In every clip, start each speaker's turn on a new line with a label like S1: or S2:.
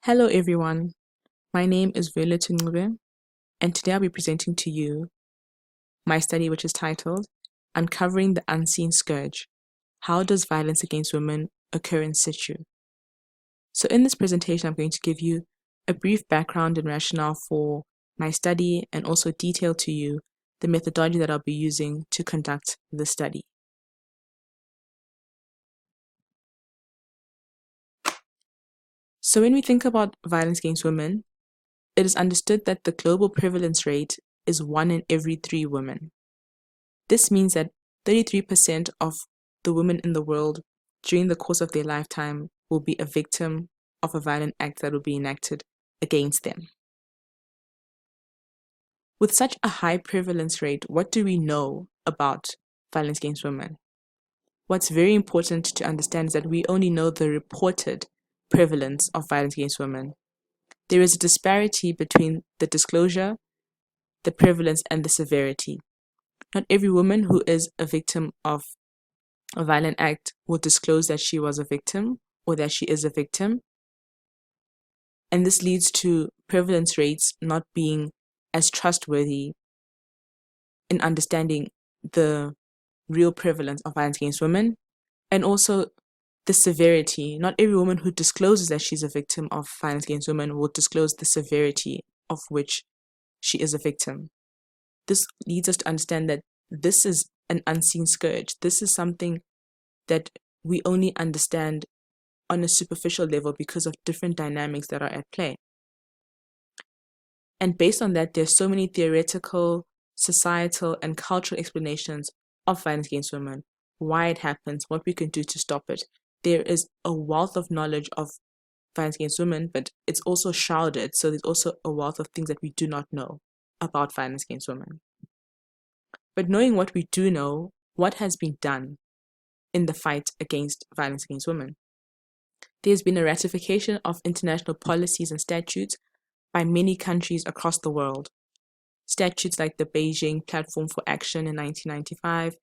S1: Hello everyone, my name is Vuyolwethu Ncube, and today I'll be presenting to you my study, which is titled Uncovering the Unseen Scourge: How Does Violence Against Women Occur in Situ? So in this presentation, I'm going to give you a brief background and rationale for my study and also detail to you the methodology that I'll be using to conduct the study. So when we think about violence against women, it is understood that the global prevalence rate is 1 in every 3 women. This means that 33% of the women in the world during the course of their lifetime will be a victim of a violent act that will be enacted against them. With such a high prevalence rate, what do we know about violence against women? What's very important to understand is that we only know the reported prevalence of violence against women. There is a disparity between the disclosure, the prevalence, and the severity. Not every woman who is a victim of a violent act will disclose that she was a victim or that she is a victim. And this leads to prevalence rates not being as trustworthy in understanding the real prevalence of violence against women, and also the severity. Not every woman who discloses that she's a victim of violence against women will disclose the severity of which she is a victim. This leads us to understand that this is an unseen scourge. This is something that we only understand on a superficial level because of different dynamics that are at play. And based on that, there's so many theoretical, societal, and cultural explanations of violence against women, why it happens, what we can do to stop it. There is a wealth of knowledge of violence against women, but it's also shrouded, so there's also a wealth of things that we do not know about violence against women. But knowing what we do know, what has been done in the fight against violence against women? There's been a ratification of international policies and statutes by many countries across the world. Statutes like the Beijing Platform for Action in 1995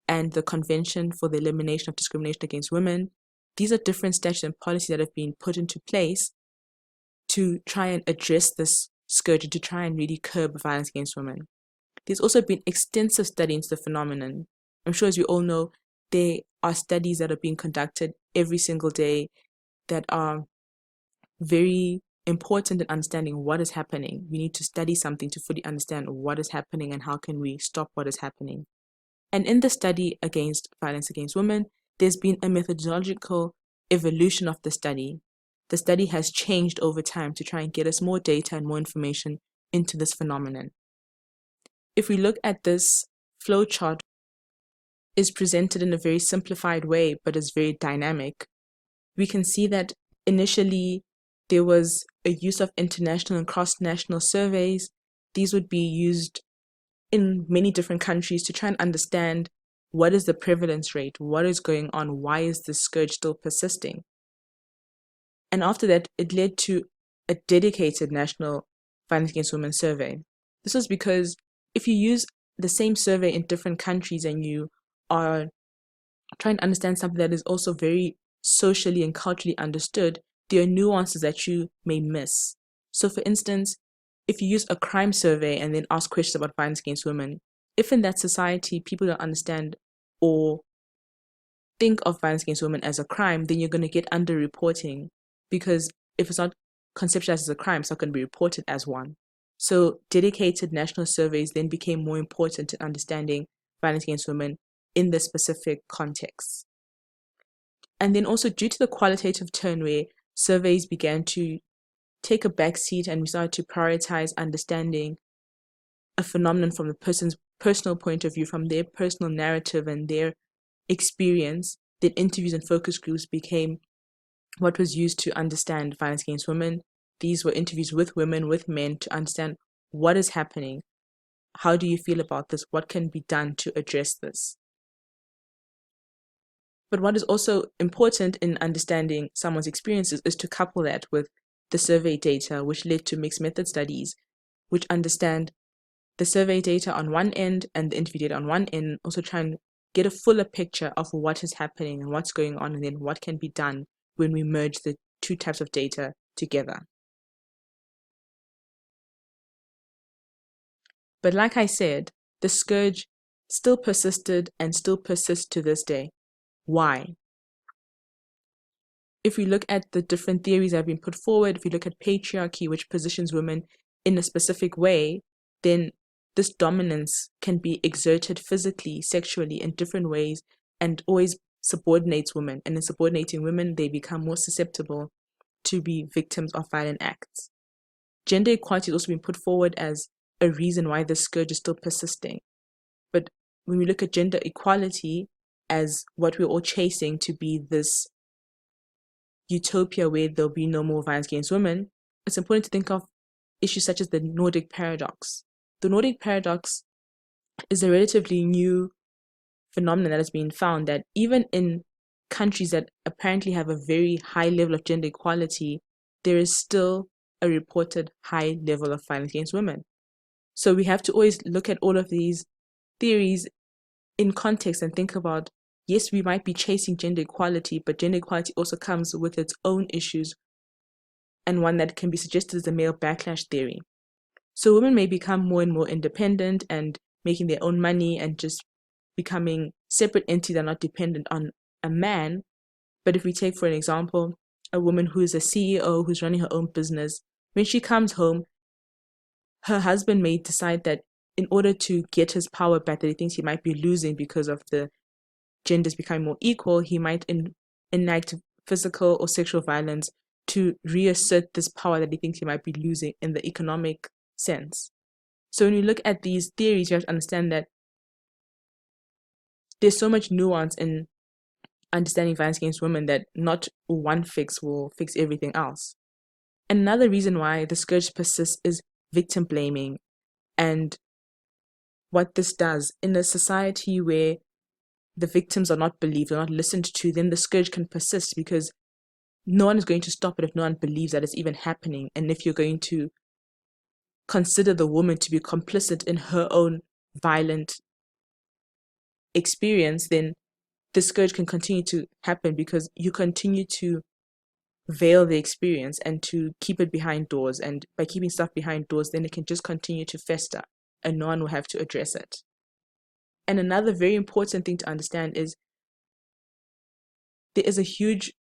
S1: and the Convention for the Elimination of Discrimination Against Women. These are different statutes and policies that have been put into place to try and address this scourge and to try and really curb violence against women. There's also been extensive study into the phenomenon. I'm sure, as we all know, there are studies that are being conducted every single day that are very important in understanding what is happening. We need to study something to fully understand what is happening and how can we stop what is happening. And in the study against violence against women, there's been a methodological evolution of the study. The study has changed over time to try and get us more data and more information into this phenomenon. If we look at this flowchart, is presented in a very simplified way, but is very dynamic. We can see that initially there was a use of international and cross-national surveys. These would be used in many different countries to try and understand what is the prevalence rate, what is going on, why is this scourge still persisting. And after that, it led to a dedicated national violence against women survey. This was because if you use the same survey in different countries and you are trying to understand something that is also very socially and culturally understood, there are nuances that you may miss. So for instance, if you use a crime survey and then ask questions about violence against women, if in that society people don't understand or think of violence against women as a crime, then you're going to get underreporting, because if it's not conceptualized as a crime, it's not going to be reported as one. So dedicated national surveys then became more important in understanding violence against women in the specific context. And then also due to the qualitative turn where surveys began to take a backseat and we started to prioritize understanding a phenomenon from the person's personal point of view, from their personal narrative and their experience, then interviews and focus groups became what was used to understand violence against women. These were interviews with women, with men, to understand what is happening. How do you feel about this? What can be done to address this? But what is also important in understanding someone's experiences is to couple that with the survey data, which led to mixed method studies, which understand the survey data on one end and the interview data on one end, also try and get a fuller picture of what is happening and what's going on, and then what can be done when we merge the two types of data together. But like I said, the scourge still persisted and still persists to this day. Why? If we look at the different theories that have been put forward, if we look at patriarchy, which positions women in a specific way, then this dominance can be exerted physically, sexually, in different ways, and always subordinates women. And in subordinating women, they become more susceptible to be victims of violent acts. Gender equality has also been put forward as a reason why this scourge is still persisting. But when we look at gender equality as what we're all chasing to be this utopia where there'll be no more violence against women, it's important to think of issues such as the Nordic paradox. The Nordic paradox is a relatively new phenomenon that has been found that even in countries that apparently have a very high level of gender equality, there is still a reported high level of violence against women. So we have to always look at all of these theories in context and think about, yes, we might be chasing gender equality, but gender equality also comes with its own issues, and one that can be suggested as the male backlash theory. So women may become more and more independent and making their own money and just becoming separate entities that are not dependent on a man. But if we take, for an example, a woman who is a CEO, who's running her own business, when she comes home, her husband may decide that in order to get his power back that he thinks he might be losing because of the genders becoming more equal, he might enact physical or sexual violence to reassert this power that he thinks he might be losing in the economic sense. So when you look at these theories, you have to understand that there's so much nuance in understanding violence against women that not one fix will fix everything else. Another reason why the scourge persists is victim blaming. And what this does in a society where the victims are not believed, are not listened to, then the scourge can persist because no one is going to stop it if no one believes that it's even happening. And if you're going to consider the woman to be complicit in her own violent experience, then the scourge can continue to happen because you continue to veil the experience and to keep it behind doors. And by keeping stuff behind doors, then it can just continue to fester and no one will have to address it. And another very important thing to understand is there is a huge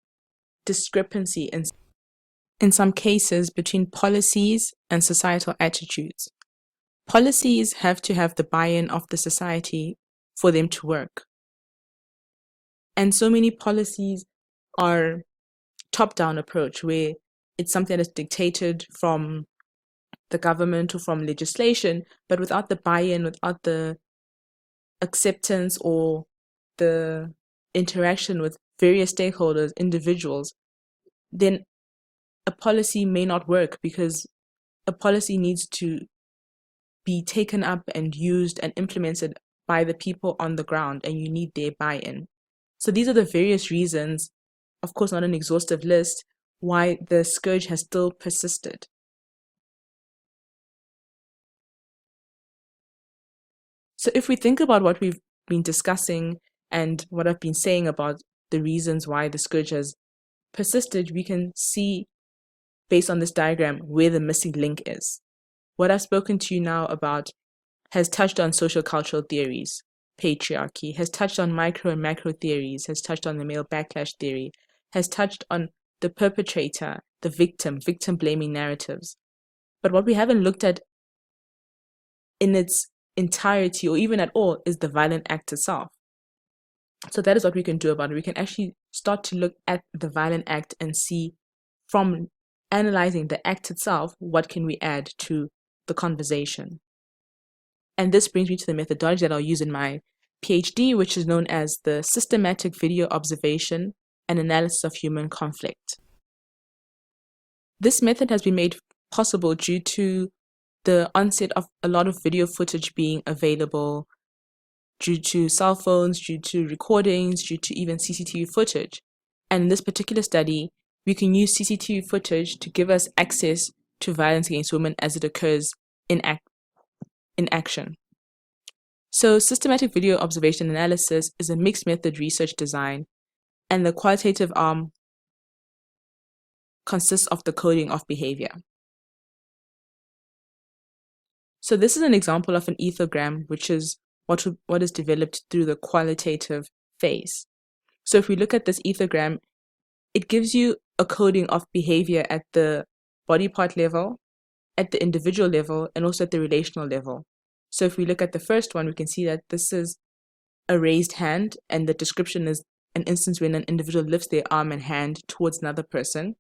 S1: discrepancy in some cases between policies and societal attitudes. Policies have to have the buy-in of the society for them to work. And so many policies are top-down approach where it's something that is dictated from the government or from legislation, but without the buy-in, without the acceptance or the interaction with various stakeholders, individuals, then a policy may not work because a policy needs to be taken up and used and implemented by the people on the ground, and you need their buy-in. So these are the various reasons, of course not an exhaustive list, why the scourge has still persisted. So if we think about what we've been discussing and what I've been saying about the reasons why the scourge has persisted, we can see, based on this diagram, where the missing link is. What I've spoken to you now about has touched on social cultural theories, patriarchy, has touched on micro and macro theories, has touched on the male backlash theory, has touched on the perpetrator, the victim blaming narratives. But what we haven't looked at in its entirety or even at all is the violent act itself. So that is what we can do about it. We can actually start to look at the violent act and see, from analyzing the act itself, what can we add to the conversation. And this brings me to the methodology that I'll use in my PhD, which is known as the Systematic Video Observation and Analysis of Human Conflict. This method has been made possible due to the onset of a lot of video footage being available, due to cell phones, due to recordings, due to even CCTV footage. And in this particular study, we can use CCTV footage to give us access to violence against women as it occurs in action. So systematic video observation analysis is a mixed method research design, and the qualitative arm consists of the coding of behavior. So this is an example of an ethogram, which is what is developed through the qualitative phase. So if we look at this ethogram, it gives you a coding of behavior at the body part level, at the individual level, and also at the relational level. So if we look at the first one, we can see that this is a raised hand, and the description is an instance when an individual lifts their arm and hand towards another person.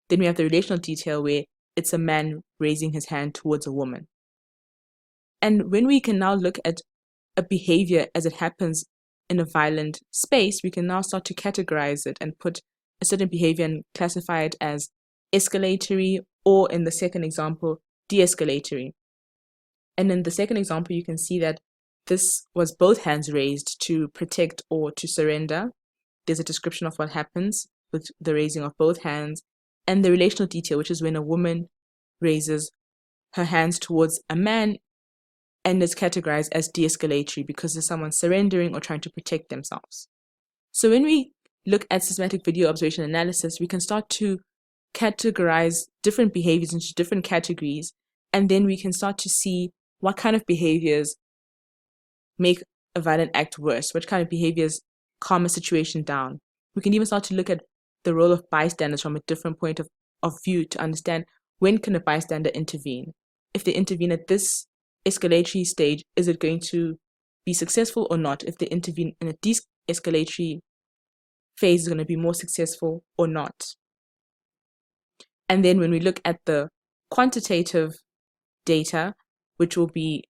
S1: Then we have the relational detail where it's a man raising his hand towards a woman. And when we can now look at a behavior as it happens in a violent space, we can now start to categorize it and put a certain behavior and classify it as escalatory, or in the second example, de-escalatory. And in the second example, you can see that this was both hands raised to protect or to surrender. There's a description of what happens with the raising of both hands, and the relational detail, which is when a woman raises her hands towards a man and is categorized as de-escalatory because there's someone surrendering or trying to protect themselves. So when we look at systematic video observation analysis, we can start to categorize different behaviors into different categories, and then we can start to see what kind of behaviors make a violent act worse, what kind of behaviors calm a situation down. We can even start to look at the role of bystanders from a different point of view to understand when can a bystander intervene. If they intervene at this escalatory stage, is it going to be successful or not? If they intervene in a de-escalatory phase, is it going to be more successful or not? And then when we look at the quantitative data, which will be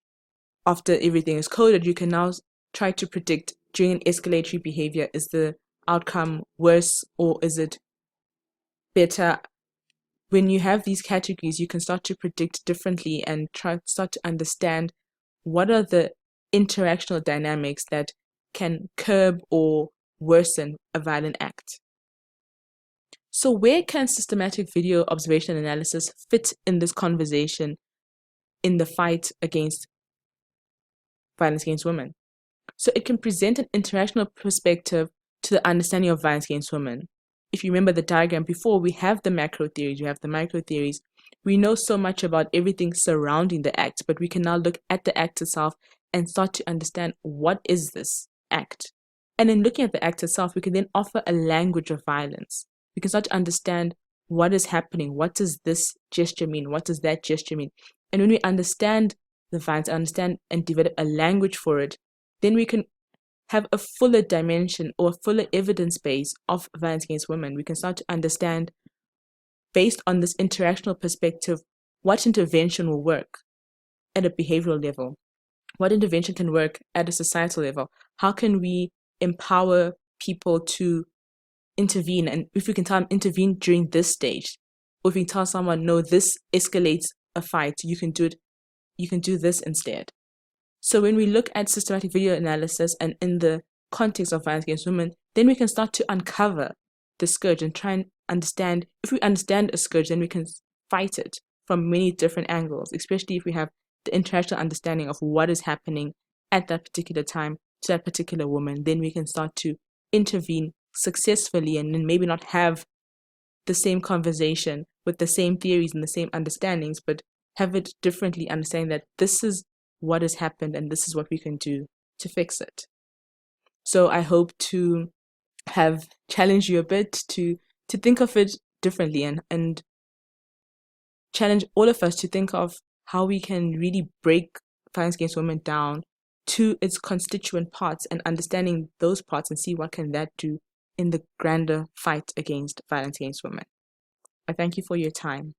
S1: after everything is coded, you can now try to predict during an escalatory behavior, is the outcome worse or is it better? When you have these categories, you can start to predict differently and start to understand what are the interactional dynamics that can curb or worsen a violent act. So where can systematic video observation analysis fit in this conversation in the fight against violence against women? So it can present an international perspective to the understanding of violence against women. If you remember the diagram before, we have the macro theories, we have the micro theories. We know so much about everything surrounding the act, but we can now look at the act itself and start to understand what is this act. And in looking at the act itself, we can then offer a language of violence. We can start to understand what is happening. What does this gesture mean? What does that gesture mean? And when we understand the violence, understand and develop a language for it, then we can have a fuller dimension or a fuller evidence base of violence against women. We can start to understand, based on this interactional perspective, what intervention will work at a behavioral level, what intervention can work at a societal level, how can we empower people to intervene, and if we can tell them intervene during this stage, or if we can tell someone, no, this escalates a fight, you can do this instead. So when we look at systematic video analysis and in the context of violence against women, then we can start to uncover the scourge and try and understand. If we understand a scourge, then we can fight it from many different angles, especially if we have the interactional understanding of what is happening at that particular time to that particular woman. Then we can start to intervene successfully and then maybe not have the same conversation with the same theories and the same understandings, but have it differently, understanding that this is what has happened and this is what we can do to fix it. So I hope to have challenged you a bit to think of it differently and challenge all of us to think of how we can really break violence against women down to its constituent parts and understanding those parts and see what can that do in the grander fight against violence against women. I thank you for your time.